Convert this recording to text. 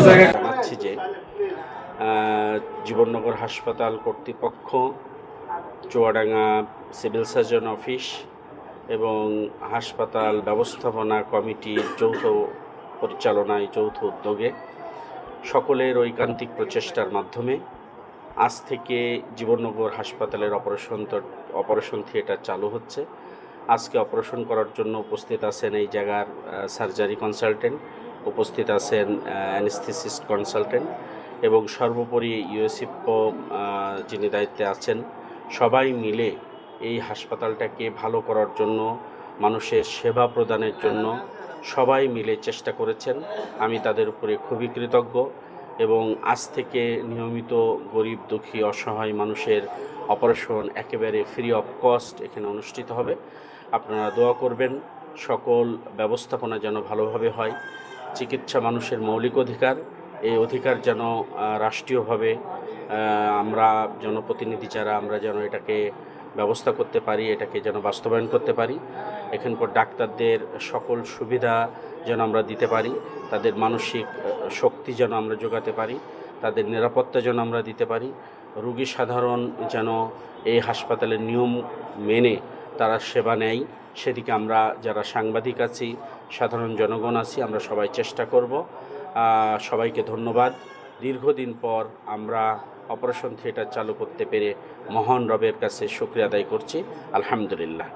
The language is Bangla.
জানাচ্ছি যে জীবননগর হাসপাতাল কর্তৃপক্ষ, চুয়াডাঙ্গা সিভিল সার্জন অফিস এবং হাসপাতাল ব্যবস্থাপনা কমিটির যৌথ পরিচালনায়, যৌথ উদ্যোগে সকলের ঐকান্তিক প্রচেষ্টার মাধ্যমে আজ থেকে জীবননগর হাসপাতালের অপারেশন থিয়েটার চালু হচ্ছে। আজকে অপারেশন করার জন্য উপস্থিত আছেন এই জায়গার সার্জারি কনসালটেন্ট, উপস্থিত আছেন অ্যানেস্থেসিস্ট কনসালটেন্ট এবং সর্বোপরি ইউএসইফকো যিনি দায়িত্বে আছেন, সবাই মিলে এই হাসপাতালটাকে ভালো করার জন্য, মানুষের সেবা প্রদানের জন্য সবাই মিলে চেষ্টা করেছেন। আমি তাদের উপরে খুবই কৃতজ্ঞ এবং আজ থেকে নিয়মিত গরিব, দুঃখী, অসহায় মানুষের অপারেশন একেবারে ফ্রি অফ কস্ট এখানে অনুষ্ঠিত হবে। আপনারা দোয়া করবেন সকল ব্যবস্থাপনা যেন ভালোভাবে হয়। চিকিৎসা মানুষের মৌলিক অধিকার, এই অধিকার যেন রাষ্ট্রীয়ভাবে আমরা জনপ্রতিনিধি যারা আমরা যেন এটাকে ব্যবস্থা করতে পারি, এটাকে যেন বাস্তবায়ন করতে পারি। এখানকার ডাক্তারদের সকল সুবিধা যেন আমরা দিতে পারি, তাদের মানসিক শক্তি যেন আমরা যোগাতে পারি, তাদের নিরাপত্তা যেন আমরা দিতে পারি। রোগী সাধারণ যেন এই হাসপাতালের নিয়ম মেনে তারা সেবা নেয়, সেদিকে আমরা যারা সাংবাদিক আছি, সাধারণ জনগণ আছি, আমরা সবাই চেষ্টা করব। সবাইকে ধন্যবাদ। দীর্ঘদিন পর আমরা অপারেশন থিয়েটার চালু করতে পেরে মহান রবের কাছে শুকরিয়া আদায় করছি। আলহামদুলিল্লাহ।